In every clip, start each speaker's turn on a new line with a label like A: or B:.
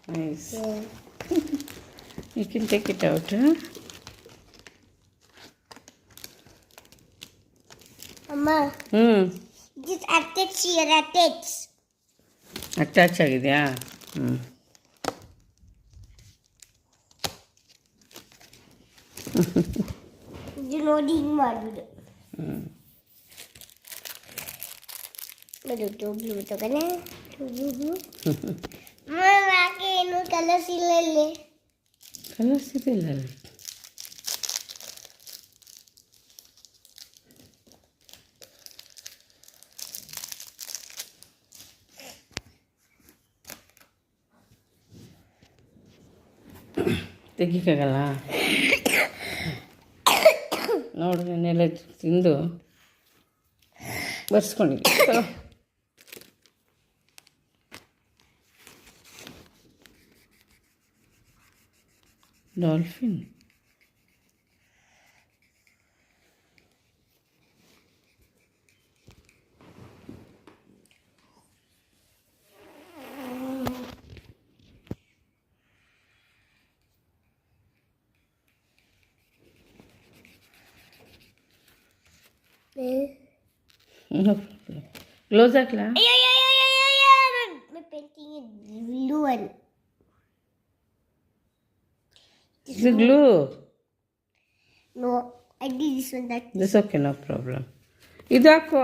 A: Nice.
B: Yeah.
A: You can take it out, huh?
B: Amma, just attach here, attach.
A: Attach ಆಗಿದೆಯಾ?
B: ಇದು ನೋಡಿ ಹಿಂಗೆ ಮಾಡೋದು. ಬ್ಲೂ ತಗೋಣ. ಯಾಕೆ ಏನು ಕಲರ್ಸ್ ಇಲ್ಲ ಇಲ್ಲಿ?
A: ಕಲರ್ಸ್ ಇದೆಯಲ್ಲ ಅಲ್ಲಿ. ತೆಗಿಯಕ್ಕಾಗಲ್ಲ. ನೋಡು ನೆನ್ನೆಲ್ಲ ತಿಂದು ಬರ್ಸ್ಕೊಂಡಿದ್ದೆ. ಡಾಲ್ಫಿನ್ ಗ್ಲೋಸ್ ಹಾಕ್ಲಾ?
B: My painting is blue one.
A: Is it glue?
B: No, I did this one.
A: This okay, no problem. ಇದು ಹಾಕು,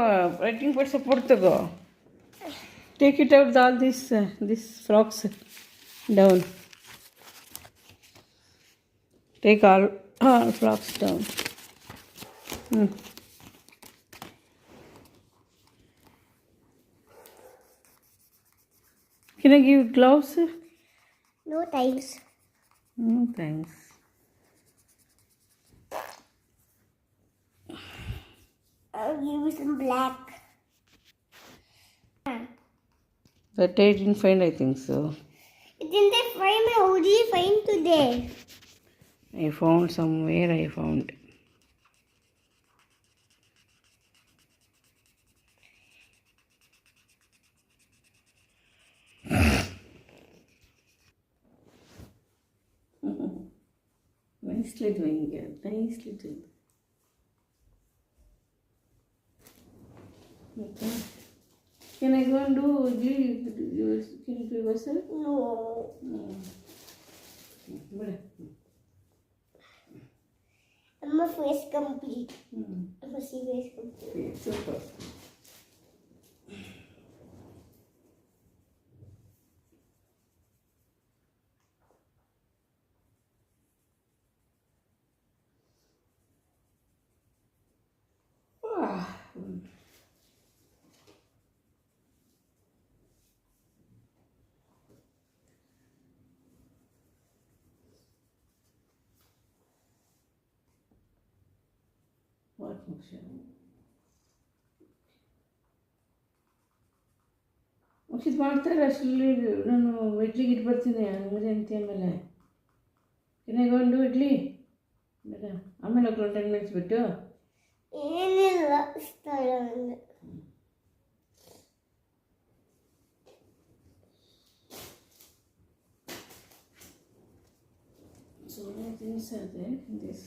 A: ರೈಟಿಂಗ್ ಪೇಡ್ ಸಪೋರ್ಟ್ ತಗೋ. Take it out, all this frocks down. Take all frocks down. Can I give you gloves?
B: No thanks.
A: No, thanks.
B: I'll give you some black.
A: That I didn't find, I think so.
B: Didn't I find my How did you find today?
A: I found somewhere, I found. Nicely doing it, nicely doing. Okay. Can I go and do can you do yourself?
B: No. I'm a face complete. I'm a face complete.
A: Okay, super. What function? ಮುಗಿದ್ ಮಾಡ್ತಾರೆ ಅಷ್ಟರಲ್ಲಿ ನಾನು ಇಡ್ಲಿಗೆ ಇಟ್ಟು ಬರ್ತೀನಿ ಹಂಗೆ ಅಂತಿ ಆಮೇಲೆ ಏನಾಗೊಂಡು ಇಡ್ಲಿ ಬೇಡ ಆಮೇಲೆ ಹೋಗ್ಲು 10 minutes ಬಿಟ್ಟು
B: ಏನಿಲ್ಲ ಸ್ಥಳ
A: So many things are there in this.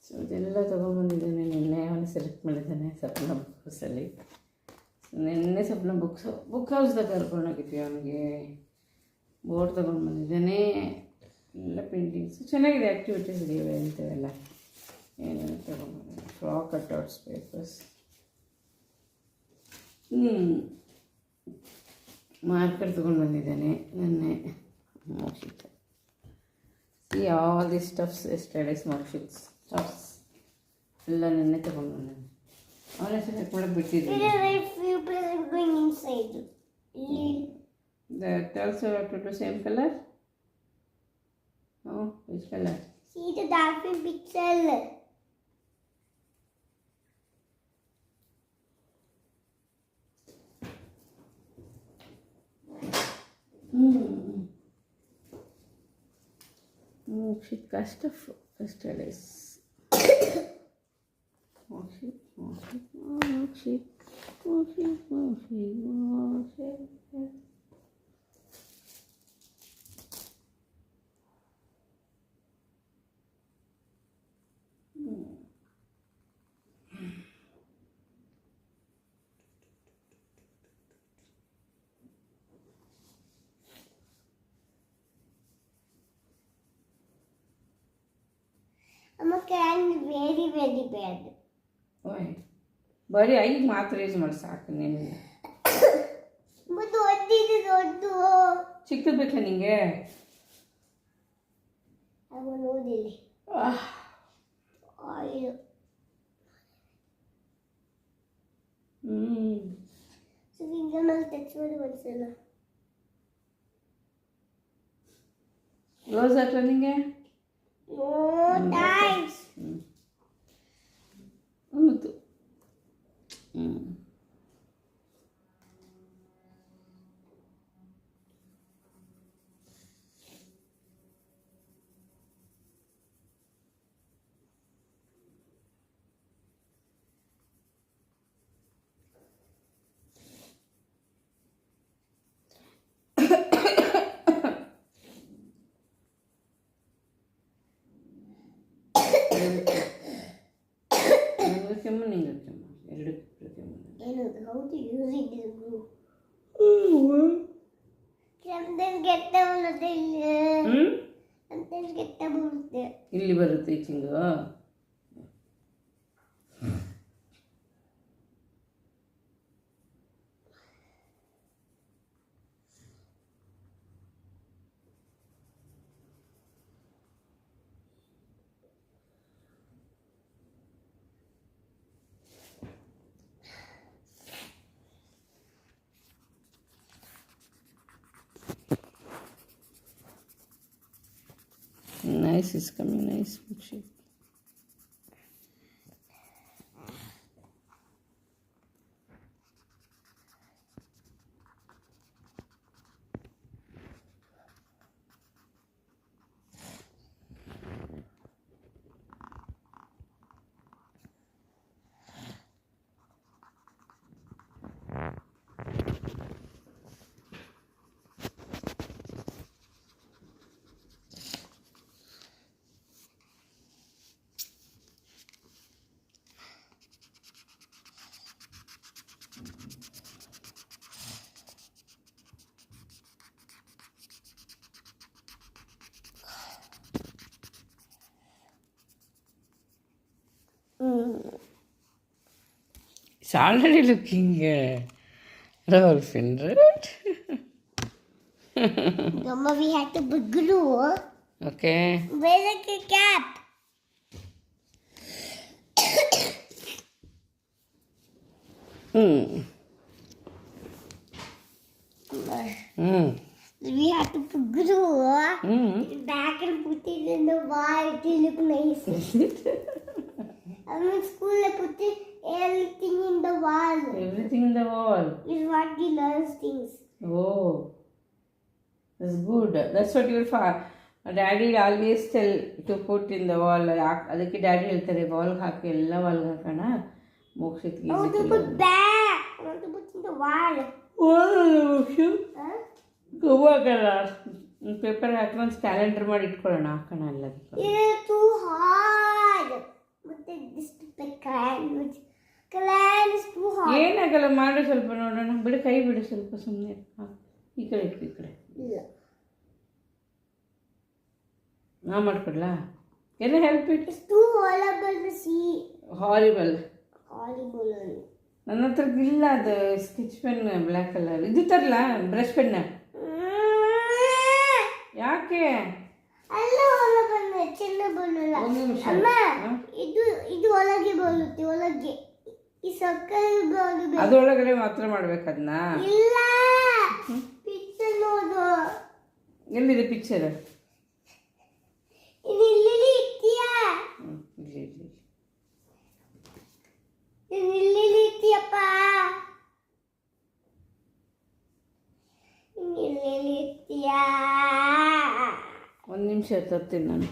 A: So ಇದೆಲ್ಲ ತೊಗೊಂಬಂದಿದ್ದಾನೆ. ನಿನ್ನೆ ಅವನು ಸೆಲೆಕ್ಟ್ ಮಾಡಿದ್ದಾನೆ ಸಪ್ನ ಬುಕ್ಸಲ್ಲಿ. ನಿನ್ನೆ ಸಪ್ನ ಬುಕ್ ಹೌಸ್ದಾಗ ಕರ್ಕೊಂಡೋಗಿದ್ವಿ. ಅವನಿಗೆ ಬೋರ್ಡ್ ತೊಗೊಂಡು ಬಂದಿದ್ದಾನೆ. ಎಲ್ಲ ಪೇಂಟಿಂಗ್ಸು ಚೆನ್ನಾಗಿದೆ, ಆ್ಯಕ್ಟಿವಿಟೀಸ್ ಇವೆ ಅಂತೆಲ್ಲ ಏನೇನು ತೊಗೊಂಡು ಫ್ರಾಕ್ ಕಟ್ಔಟ್ಸ್ ಪೇಪರ್ಸ್. ಮಾರ್ಕರ್ ತೊಗೊಂಡು ಬಂದಿದ್ದಾನೆ ನೆನ್ನೆ. Marksheet see all the stuffs studies marksheets stuffs ಎಲ್ಲ ನೆನ್ನೆ ತೊಗೊಂಡು ಬಂದಾನೆ. ಅವನೇ ಸೆಲೆಕ್ಟ್ ಮಾಡಕ್ಕೆ ಬಿಟ್ಟಿದ್ದೀನಿ. That also have to do same color? Oh, which color?
B: See the dolphin pixel.
A: Mokshit ಕಷ್ಟ studies Mokshit Mokshit Mokshit Mokshit Mokshit Mokshit
B: Amma can very, very bad.
A: ಓಯ್ ಬರೀ 5 ಮಾತ್ರ ಯೂಸ್ ಮಾಡಿ ಸಾಕು ನಿನಗೆ.
B: But ದೊಡ್ಡದು
A: ಚಿಕ್ಕದು ಬೇಕಾ ನಿಂಗೆ?
B: ಅವ ನೋಡಿಲ್ಲ. ಆಯಿಲ್. ಸೊ ಫಿಂಗರ್ ಮೇಲೆ ಟಚ್ ಮಾಡಿ ಒಂದ್ಸಲ.
A: ರೋಸ್ ಹಾಕ್ಲ ನಿಂಗೆ?
B: No times.
A: ಹೌದು. ಕೆಮ್ಮು ನಿಂಗೆ ಕೆಮ್ಮು ಎರಡು ಕೆಮ್ಮು.
B: ಏನದು? How to use it is blue. Sometimes ಕೆಟ್ಟ ಬರುತ್ತೆ ಇಲ್ಲಿ. Sometimes ಕೆಟ್ಟ ಬರುತ್ತೆ.
A: ಇಲ್ಲಿ ಬರುತ್ತೆ ಈಚಿಂಗು. Nice is coming, nice milkshake. It's already looking dolphin, right?
B: Mama, we had to put glue.
A: Okay.
B: Where's the cap? We had to put glue back and put it in the wall to look nice. I mean, school I put it, everything in the wall.
A: Everything in the wall.
B: Is what we learn things.
A: Oh, that's good. That's what your daddy always tell to put in the wall. ಅದಕ್ಕೆ daddy ಹೇಳ್ತಾರೆ ವಾಲ್ಗೆ ಹಾಕಿ ಎಲ್ಲ ವಾಲ್ಗೆ ಹಾಕೋಣ ಮೋಕ್ಷಕ್ಕೆ.
B: I want to put back. I want to put in the wall.
A: ಹೋಗಲ್ಲ paper ಹಾಕಿ calendar ಮಾಡಿ ಇಟ್ಕೊಳ್ಳೋಣ ಹಾಕೋಣ ಎಲ್ಲ.
B: It's too hard. ಮತ್ತೆ just the clan is too hard.
A: ಏನಾಗಲ್ಲ ಮಾಡು ಸ್ವಲ್ಪ ನೋಡೋಣ. ಬಿಡು ಕೈ ಬಿಡು ಸ್ವಲ್ಪ ಸುಮ್ಮನೆ. ಈ ಕಡೆ ಇಟ್ಟು ಈ ಕಡೆ.
B: ಇಲ್ಲ.
A: ನಾ ಮಾಡ್ಕೊಡ್ಲಾ? Can I help it?
B: It's too horrible to see.
A: Horrible.
B: Horrible.
A: ನನ್ನ ಹತ್ರ ಇಲ್ಲ ಅದು ಸ್ಕೆಚ್ ಪೆನ್ ಬ್ಲ್ಯಾಕ್ ಕಲರ್. ಇದು ತರಲ್ಲ ಬ್ರಷ್ ಪೆನ್ನ? ಯಾಕೆ?
B: ಅಲ್ಲ ಹೊರಗೆ ಚಿನ್ನ ಬರಲ್ಲ.
A: ಒಂದು ನಿಮಿಷ.
B: ಅಮ್ಮ ಇದು ಒಳಗೆ ಬರುತ್ತೆ ಒಳಗೆ. ಈ ಸಕ್ಕರೆ ಬರುತ್ತೆ.
A: ಅದರೊಳಗಡೆ ಮಾತ್ರ ಮಾಡ್ಬೇಕದನ್ನ?
B: ಇಲ್ಲ. ಪಿಕ್ಚರ್ ನೋಡು.
A: ಎಲ್ಲಿದೆ ಪಿಕ್ಚರ್?
B: ಇದು ಇಲ್ಲಿ ಇತ್ತೀಯಾ?
A: ಇಲ್ಲಿ
B: ಇಲ್ಲಿ ಇತ್ತೀಯಪ್ಪ. ಇಲ್ಲಿ ಇತ್ತೀಯಾ?
A: ಒಂದು ನಿಮಿಷ ತರ್ತೀನಿ ನಾನು.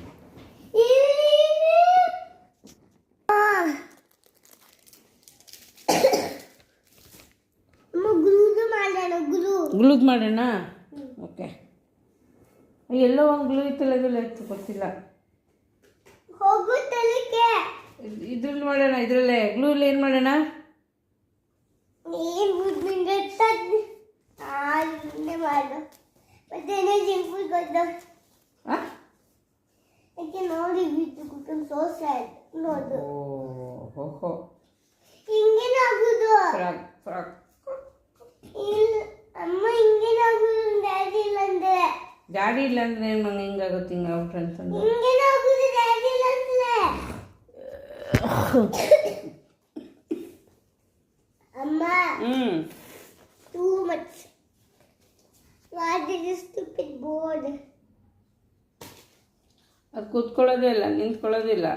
A: ಗ್ಲೂದ್ ಮಾಡೋಣ. ಓಕೆ. ಎಲ್ಲೋ ಒಂದು ಗ್ಲೂ ಇತ್ತಲ್ಲ, ಇದೆಲ್ಲ ಇತ್ತು ಗೊತ್ತಿಲ್ಲ. ಇದ್ರಲ್ಲಿ ಮಾಡೋಣ. ಇದರಲ್ಲೇ ಗ್ಲೂಲ್ಲಿ ಏನು ಮಾಡೋಣ? ಡ್ಯಾಡಿ ಇಲ್ಲ ಅಂದ್ರೆ ಏನು ಮಂಗ ಹಿಂಗಾಗುತ್ತೆ, ಹಿಂಗಾಗ್ಬಿಟ್ರೆ ಅಂತಂದು.
B: Too much. Why did you stupid board?
A: ಅದು ಕೂತ್ಕೊಳ್ಳೋದೇ ಇಲ್ಲ, ನಿಂತ್ಕೊಳ್ಳೋದಿಲ್ಲ.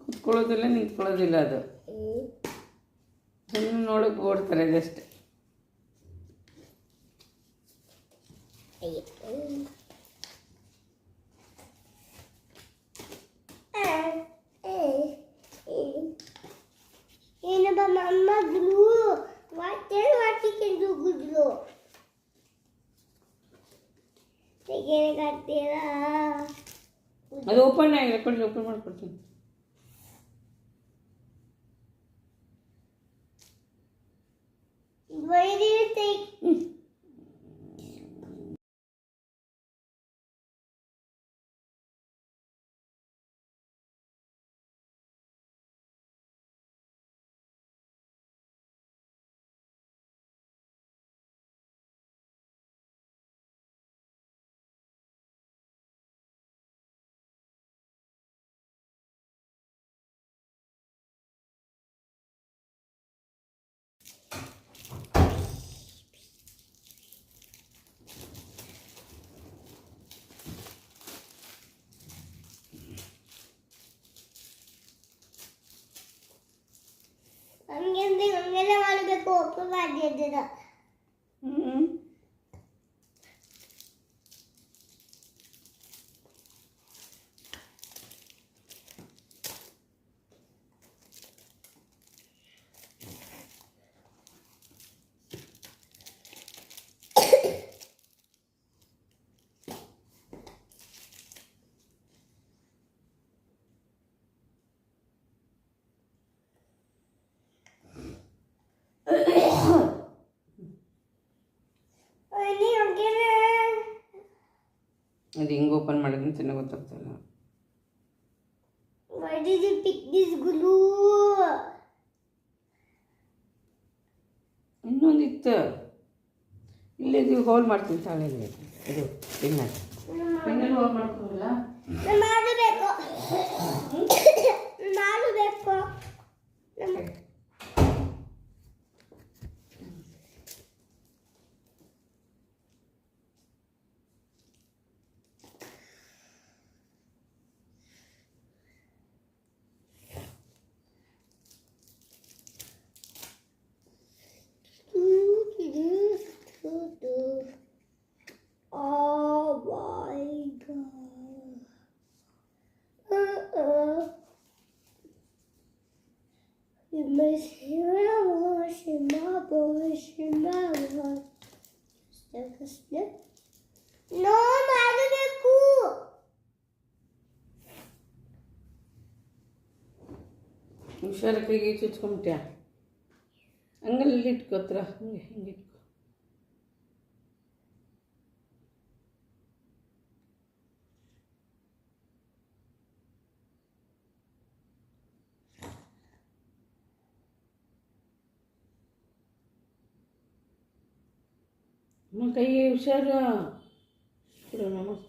A: ಕೂತ್ಕೊಳ್ಳೋದಿಲ್ಲ, ನಿಂತ್ಕೊಳ್ಳೋದಿಲ್ಲ. ಅದು ಸುಮ್ಮನೆ ನೋಡೋಕೆ ಓಡ್ತಾರೆ ಇದಷ್ಟೇ.
B: Mama glue. Tell what you can do good glue.
A: ಅದು ಓಪನ್ ಆಗಿದೆ, ಕೊಡಿ, ಓಪನ್ ಮಾಡ್ಕೊಡ್ತೀನಿ.
B: Why do you think? ಹಂಗೆಲ್ಲ ಮಾಡಬೇಕು. ಒಪ್ಪು ಮಾಡಿದ್ದ
A: ಅದು ಹಿಂಗೆ ಓಪನ್ ಮಾಡಿದ್ರೆ ಚೆನ್ನಾಗಿ ಗೊತ್ತಾಗ್ತಲ್ಲ.
B: Why did you pick this glue?
A: ಇನ್ನೊಂದಿತ್ತು ಇಲ್ಲೇ, ಇದು ಹೋಲ್ ಮಾಡ್ತೀನಿ ತಾಳೆ. ಇದು ಪೆನ್ನಲ್ಲಿ ಹೋಲ್ ಮಾಡ್ತೀವಲ್ಲ,
B: ಮಾಡಬೇಕು. Oh my God. You must hear a voice in my voice, in my voice. No, ಮಾಡಬೇಕು.
A: ಹುಷಾರ, ಕೈಗೆ ಚುಚ್ಕೊಂಬಿಟ್ಯಾ? ಹಂಗಲ್ಲಿ ಇಟ್ಕೋತ್ರ, ಹಿಂಗೆ ಹಿಂಗೆ ಇಟ್ಕೊ. ಕೈಗೆ ಹುಷಾರು. ನಮಸ್ತೆ.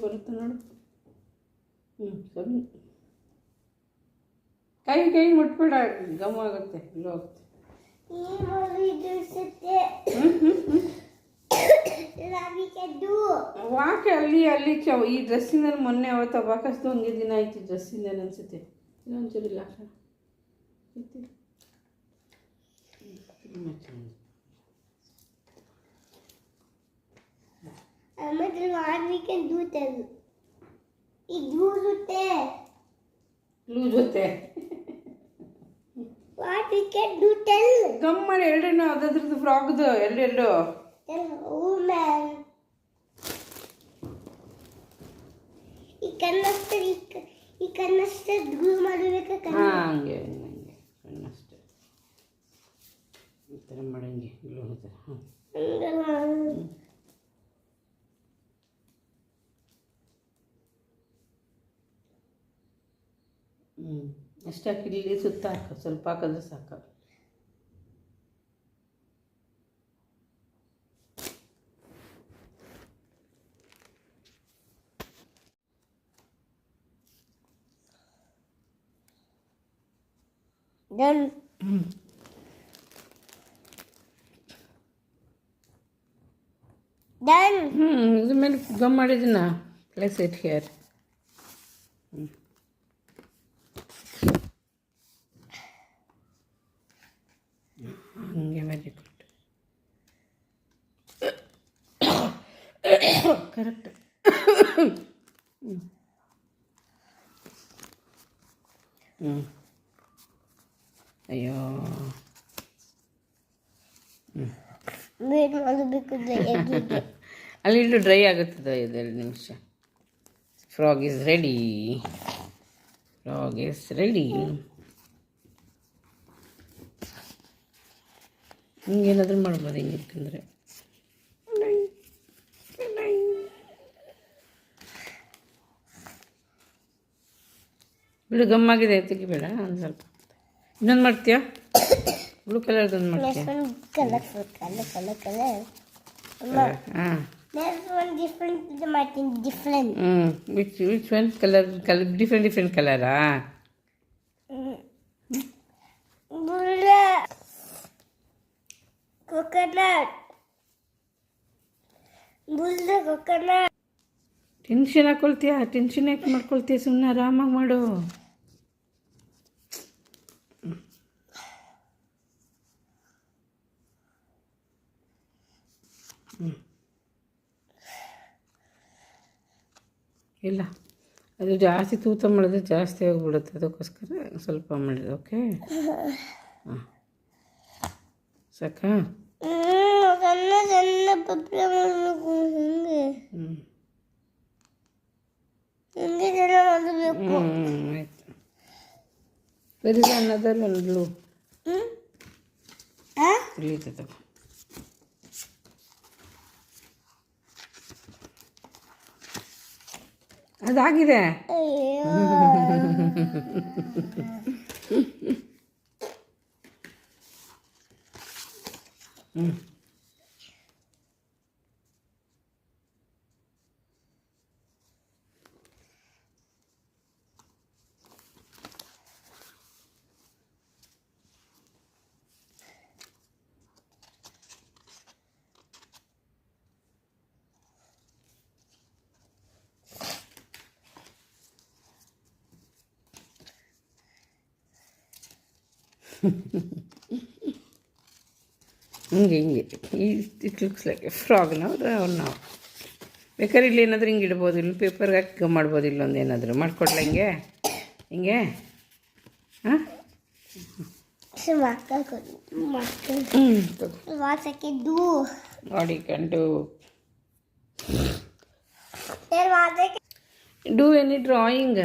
A: ಬರುತ್ತೆ ನೋಡು. ಸರಿ, ಕೈ ಮುಟ್ಬೇಡ, ಗಮ್ ಆಗುತ್ತೆ, ಇಲ್ಲೋ ಆಗುತ್ತೆ.
B: we can do.
A: ವಾಕೆ ಅಲ್ಲಿ ಈ ಡ್ರೆಸ್ಸಿನಲ್ಲಿ ಮೊನ್ನೆ ಅವತ್ತು ವಾಕಸ್ದು ಹಂಗೆ ದಿನ ಆಯ್ತು ಡ್ರೆಸ್ಸಿಂದ ಅನಿಸುತ್ತೆ ಇನ್ನೊಂಚೂರು ಇಲ್ಲ
B: What we can do tell. It
A: loose ಹೊತ್ತೆ
B: What we can do tell.
A: Gum ಮಾಡಿ ಎರಡೇನು ಅದ್ರದ್ದು ಫ್ರಾಕ್ದು ಎರಡು
B: Tell woman. ಈ ಕನ್ನಷ್ಟೇ ಗ್ಲೂ ಮಾಡಬೇಕು
A: ಹಾಂ ಹಂಗೆ ಕಣ್ಣಷ್ಟೇ ಈ ಥರ ಮಾಡಂಗೆ ಗ್ಲೂ ಥರ ಅಷ್ಟೇ ಹಾಕಿ ಇಲ್ಲಿ ಸುತ್ತ ಹಾಕು ಸ್ವಲ್ಪ ಹಾಕಿದ್ರೆ ಸಾಕು
B: Done. Done.
A: ಇದ್ರ ಮೇಲೆ ಗಮ್ ಮಾಡಿದ್ದೀನ ಪ್ಲೇಸ್ ಇಟ್ ಹಿಯರ್ ಹಂಗೆ ವೆರಿ ಗುಡ್ ಕರೆಕ್ಟ್ ಅಯ್ಯೋ
B: ವೇಟ್ ಮಾಡಬೇಕು
A: ಅಲ್ಲಿ ಇಟ್ಟು ಡ್ರೈ ಆಗುತ್ತದೆ 2 ನಿಮಿಷ ಫ್ರಾಗ್ ಈಸ್ ರೆಡಿ ಹಿಂಗೇನಾದರೂ ಮಾಡ್ಬೋದು ಹಿಂಗಿರ್ಕಂದ್ರೆ ಬಿಡು ಗಮ್ಮಾಗಿದೆ ತೆಗಿಬೇಡ ಒಂದು ಸ್ವಲ್ಪ ಇನ್ನೊಂದು ಮಾಡ್ತೀಯಾ ಬ್ಲೂ ಕಲರ್ದೊಂದು ಮಾಡ್ತೀಯಾ
B: ಕಲರ್
A: ಹಾಂ
B: There's one different Martin different.
A: Which one color different color
B: Coconut. Bulla coconut.
A: Tension ಹಾಕೊಳ್ತೀಯಾ ಟೆನ್ಷನ್ ಯಾಕೆ ಮಾಡ್ಕೊಳ್ತೀಯ ಸುಮ್ಮನೆ ಆರಾಮಾಗಿ ಮಾಡು ಇಲ್ಲ ಅದು ಜಾಸ್ತಿ ತೂತ ಮಾಡಿದ್ರೆ ಜಾಸ್ತಿ ಆಗಿಬಿಡುತ್ತೆ ಅದಕ್ಕೋಸ್ಕರ ಸ್ವಲ್ಪ ಮಾಡಿದೆ ಓಕೆ ಹಾಂ ಸಾಕಾ
B: ಸಣ್ಣ ಸಣ್ಣ ಪಪ್ಪೆ ಮಾಡಬೇಕು ಹಿಂಗೆ ಜನ ಮಾಡಬೇಕು
A: ಆಯಿತು ವೆರಿ ಸಣ್ಣದಲ್ಲಿ ಒಂದು ಬ್ಲೂ ಇಳಿತದೆ ಅದಾಗಿದೆ ಹಿಂಗೆ it looks like A frog ನಾವು ಬೇಕಾದ್ರೆ ಇಲ್ಲಿ ಏನಾದರೂ ಹಿಂಗೆ ಇಡ್ಬೋದು ಇಲ್ಲಿ ಪೇಪರ್ಗೆ ಹಾಕಿ ಮಾಡ್ಬೋದು ಇಲ್ಲೊಂದು ಏನಾದರೂ ಮಾಡಿಕೊಡ್ಲ ಹಿಂಗೆ ಹಾಂ body can do any drawing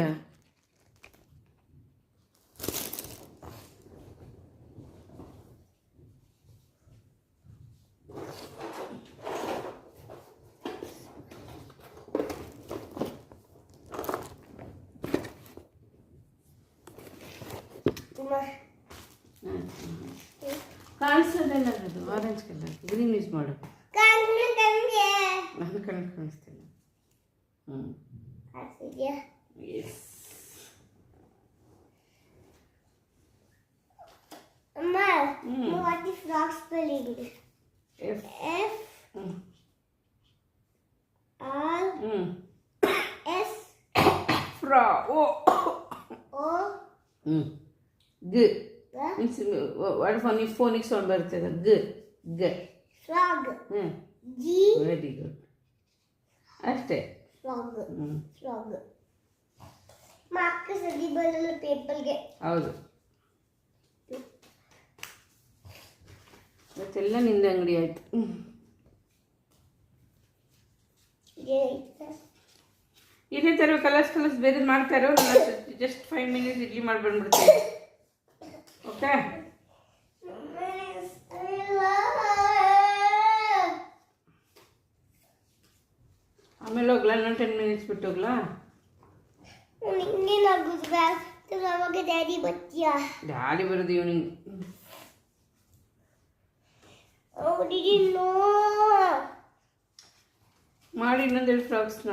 A: ಕಾಣಿಸೋದಲ್ಲ ಅದು ಆರೆಂಜ್ ಕಲರ್ ಗ್ರೀನ್ ಯೂಸ್ ಮಾಡು ನಾನು ಕಾಣಿಸ್ತೀನಿ yes
B: What is frog spelling?
A: F.
B: F.
A: O
B: O
A: ಹ್ಞೂ ಗ್
B: ಗ
A: ಮೀನ್ಸ್ ವರ್ಡ್ ಫೋನಿಕ್ ಸೌಂಡ್ ಬರ್ತದೆ ಗ್ ಗ
B: ಫ್ರಾಗ್
A: ಹ್ಞೂ
B: ಜಿ
A: ವೆರಿ ಗುಡ್ ಅಷ್ಟೇ
B: ಫ್ರಾಗ್
A: ಹ್ಞೂ
B: ಫ್ರಾಗ್ ಮಾರ್ಕ್ ಸದಿ ಬರಲ್ಲ ಪೇಪರ್ಗೆ
A: ಹೌದು ಇವತ್ತೆಲ್ಲ ನಿಂದ ಅಂಗಡಿ ಆಯಿತು ಇದೇ ಥರ ಕಲರ್ಸ್ ಬೇರೆ ಮಾಡ್ತಾರೋ ಜಸ್ಟ್ 5 ಮಿನಿಟ್ಸ್ ಇಡ್ಲಿ ಮಾಡಿ ಬಂದ್ಬಿಡ್ತೀನಿ ಓಕೆ ಆಮೇಲೆ ಹೋಗ್ಲಾ ನಾನು 10 ಮಿನಿಟ್ಸ್ ಬಿಟ್ಟು ಹೋಗ್ಲಾ
B: ನಿಂಗೇನಾಗುದು ಅವಾಗ ಡ್ಯಾಡಿ ಬರ್ತೀಯಾ
A: ಗಾಡಿ ಬರೋದು ಈವ್ನಿಂಗ್ ಮಾಡಿ ಇನ್ನೊಂದೆರಡು ಫ್ರಾಕ್ಸ್ನ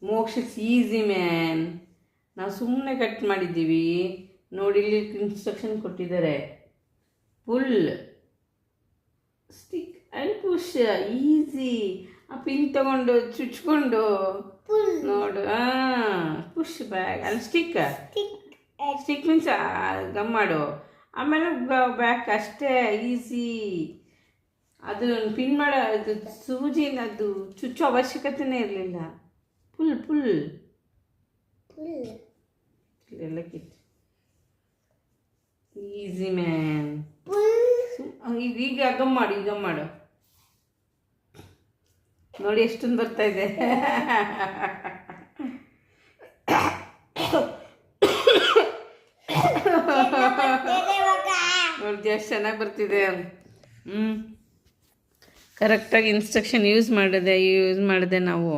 A: ಮೋಕ್ಷ ಈಸಿ ಮ್ಯಾನ್ ನಾವು ಸುಮ್ಮನೆ ಕಟ್ ಮಾಡಿದ್ದೀವಿ ನೋಡಿ ಇಲ್ಲಿ ಇನ್ಸ್ಟ್ರಕ್ಷನ್ ಕೊಟ್ಟಿದ್ದಾರೆ pull stick and push easy ಆ ಪಿನ್ ತಗೊಂಡು ಚುಚ್ಕೊಂಡು ನೋಡು ಪುಷ್ ಬ್ಯಾಗ್ ಅಲ್ಲಿ ಸ್ಟಿಕ್ ಮೀನ್ಸ್ ಗಮ್ ಮಾಡು ಆಮೇಲೆ ಬ್ಯಾಕ್ ಅಷ್ಟೇ ಈಸಿ ಅದು ಪಿನ್ ಮಾಡೋ ಅದು ಸೂಜಿನ ಅದು ಚುಚ್ಚೋ ಅವಶ್ಯಕತೆನೇ ಇರಲಿಲ್ಲ ಪುಲ್ ಇಲ್ಲೆಲ್ಲ ಕಿತ್ತು ಈಸಿ ಮ್ಯಾನ್ ಈಗ ಗಮ್ ಮಾಡು ನೋಡಿ ಎಷ್ಟೊಂದು ಬರ್ತಾ ಇದೆ ನೋಡಿ ಎಷ್ಟು ಚೆನ್ನಾಗಿ ಬರ್ತಿದೆ ಕರೆಕ್ಟಾಗಿ ಇನ್ಸ್ಟ್ರಕ್ಷನ್ ಯೂಸ್ ಮಾಡಿದೆ ನಾವು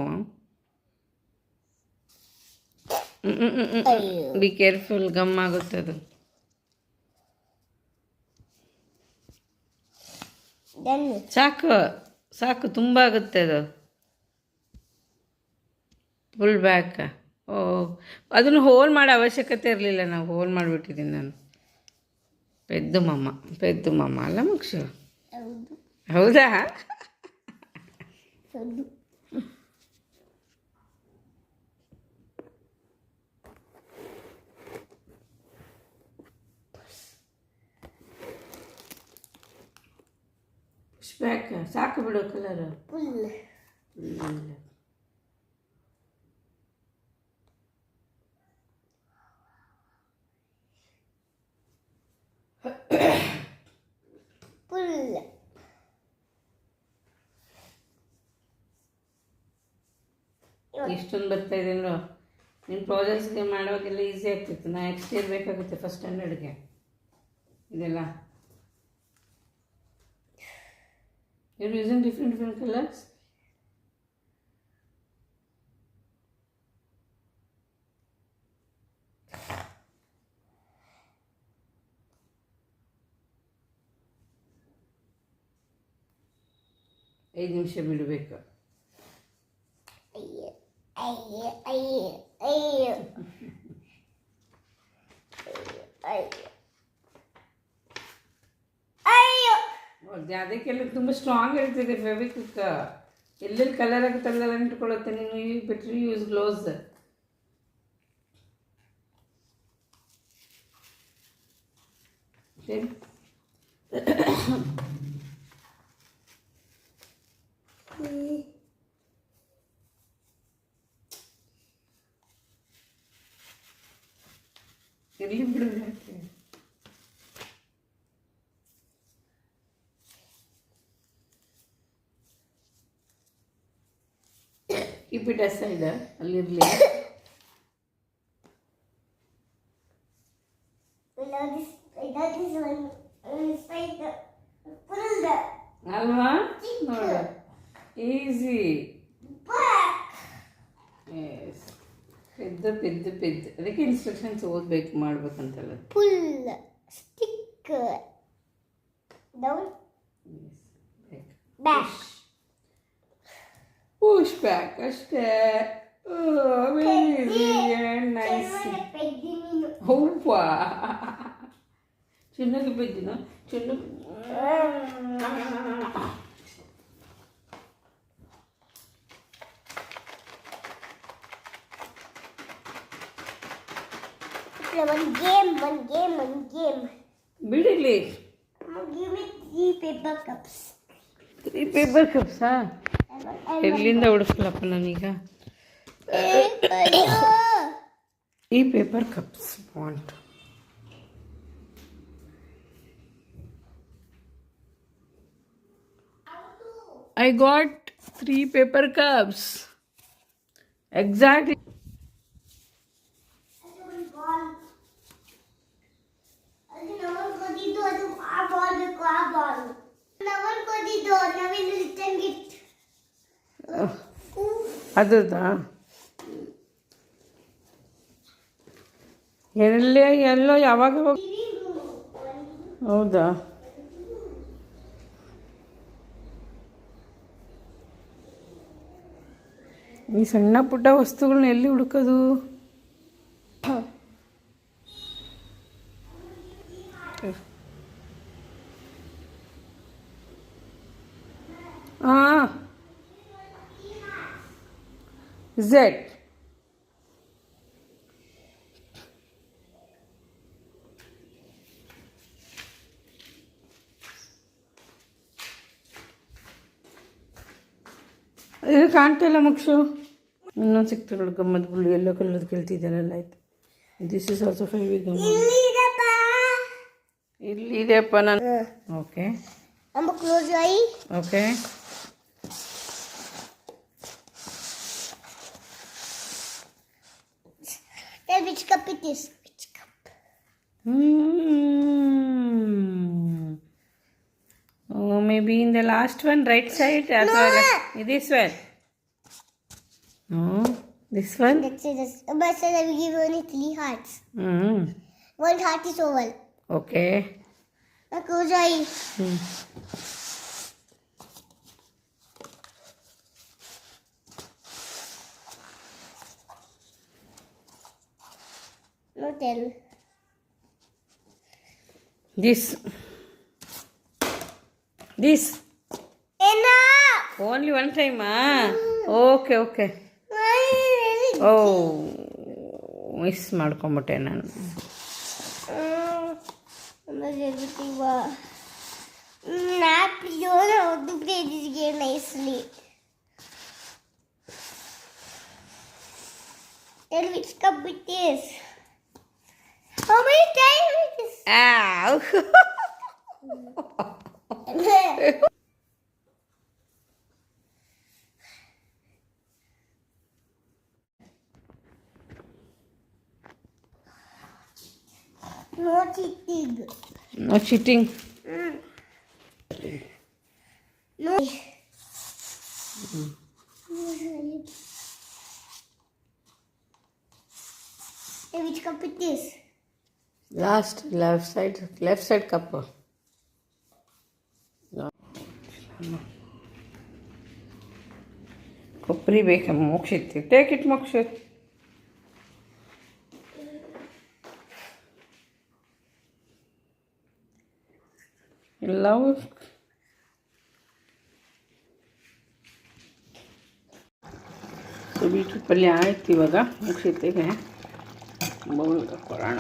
A: ಬಿ ಕೇರ್ಫುಲ್ ಗಮ್ ಆಗುತ್ತೆ ಅದು ಸಾಕು ತುಂಬ ಆಗುತ್ತೆ ಅದು ಫುಲ್ ಬ್ಯಾಕ್ ಓ ಅದನ್ನು ಹೋಲ್ ಮಾಡೋ ಅವಶ್ಯಕತೆ ಇರಲಿಲ್ಲ ನಾವು ಹೋಲ್ ಮಾಡಿಬಿಟ್ಟಿದ್ದೀನಿ ನಾನು ಪೆದ್ದು ಮಮ್ಮ ಅಲ್ಲ ಮಕ್ಷು ಹೌದಾ ಬ್ಯಾಕ್ ಸಾಕು ಬಿಡು ಕಲರ್ ಎಷ್ಟೊಂದು ಬರ್ತಾ ಇದೆ ಅಲ್ವ ನಿಮ್ಮ ಪ್ರಾಜೆಕ್ಟ್ಸ್ಗೆ ಮಾಡೋವಾಗೆಲ್ಲ ಈಸಿ ಆಗ್ತಿತ್ತು ನಾ ನೆಕ್ಸ್ಟ್ ಇಯರ್ ಬೇಕಾಗುತ್ತೆ ಫಸ್ಟ್ ಸ್ಟ್ಯಾಂಡರ್ಡ್ಗೆ ಇದೆಲ್ಲ you're using different colors ಐದು ನಿಮಿಷ ಬಿಡಬೇಕು ಅದಕ್ಕೆಲ್ಲ ತುಂಬ ಸ್ಟ್ರಾಂಗ್ ಇರ್ತದೆ ಫೆವಿಕ್ವಿಕ್ ಎಲ್ಲೆಲ್ಲಿ ಕಲರ್ ಆಗುತ್ತೆ ಅಲ್ಲೆಲ್ಲ ಅಂಟ್ಕೊಳ್ಳುತ್ತೆ ನೀನು ಬೆಟ್ರ್ ಯೂಸ್ ಗ್ಲೋವ್ಸ್ ಇರಲಿ ಬಿಡು ಕೀಪ್ ಇಟ್ ಅಸೈಡ್ ಅಲ್ಲಿರಲಿ
B: this one. Straight. Full.
A: ಅಲ್ವಾ ನೋಡು ಈಸಿ.
B: Back.
A: ಎಸ್ ಪೆದ್ದು ಪೆದ್ದು ಪೆದ್ದು ಅದಕ್ಕೆ ಇನ್ಸ್ಟ್ರಕ್ಷನ್ಸ್ ಓದಬೇಕು ಮಾಡ್ಬೇಕಂತಲ್ಲ.
B: Pull. Stick. Down. Back.
A: Push back ಅಷ್ಟೇ. Very easy and nice. ಹೌವಾ ಚೆನ್ನಾಗಿ ಬಿದ್ದಿನ ಚೆನ್ನಾಗಿ.
B: One game.
A: ಬಿಡಿಲಿ.
B: Give me 3 paper cups.
A: 3 paper ಕಪ್ಸಾ? ಎಲ್ಲಿಂದ ಹುಡುಕ್ಲಪ್ಪ ನಾನೀಗ? ಈ paper cups want. I got 3 paper cups. Exactly. ಅದಾ ಎಲ್ಲೋ ಯಾವಾಗ? ಹೌದಾ? ಈ ಸಣ್ಣ ಪುಟ್ಟ ವಸ್ತುಗಳನ್ನ ಎಲ್ಲಿ ಹುಡುಕೋದು? ಝೆಡ್. ಇದು ಕಾಣ್ತಿಲ್ಲ ಮುಕ್ಷು. ಇನ್ನೊಂದು ಸಿಕ್ತಗಳು ಗಮ್ಮತ್ ಬುಳ್ಳಿ ಎಲ್ಲೋ ಕಲರ್ದು ಕೇಳ್ತಿದ್ದಾರಲ್ಲ. ಆಯ್ತು, ದಿಸ್ ಇಸ್ ಆಲ್ಸೋ ಫೇವಿ ಗಮ್ಮತ್. ಇಲ್ಲಿದೆಪ್ಪ ನಾನು. Okay okay.
B: Which cup it is? Which cup?
A: Oh, maybe in the last one, right side.
B: No.
A: This one. No, this one.
B: Let's say this. But sir, I will give you only 3 hearts. One heart is oval.
A: Okay.
B: Now close your eyes. No tell.
A: This.
B: Enough.
A: Only one time, Okay, okay. Oh, miss ಮಾಡ್ಕೊಂಬಿಟ್ಟೆ ನಾನು.
B: Not you know how to play this game nicely. Tell which cup it is. How many times it is?
A: Ow.
B: No cheating.
A: No cheating.
B: No. Hey, which cup it is?
A: Last left side cup. ಕೊಬ್ಬರಿ ಬೇಕಾ ಮೋಕ್ಷಿತ್ತು? Take it Mokshit. ಎಲ್ಲವೂ beetroot ಪಲ್ಯ ಆಯ್ತು. ಇವಾಗ ಮುಗಿಸಿತ್ತಿಗೆ bowl ಕೊಡೋಣ.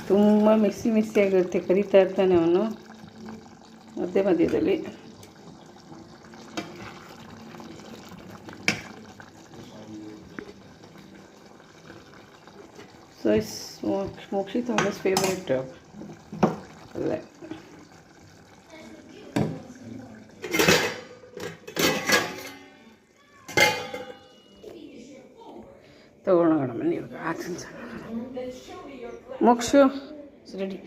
A: ತುಂಬ ಮಿಸ್ಸಿ ಆಗಿರುತ್ತೆ. ಕರಿತಾ ಇರ್ತಾನೆ ಅವನು ಮಧ್ಯದಲ್ಲಿ. So it's Mokshit always favourite ಅಲ್ಲೇ. ತೊಗೊಂಡೋಗೋಣ ಬನ್ನಿ ಇವಾಗ ಹಾಕ್ತೀನಿ ಸರ್ ಮೋಕ್ಷು ರೆಡಿ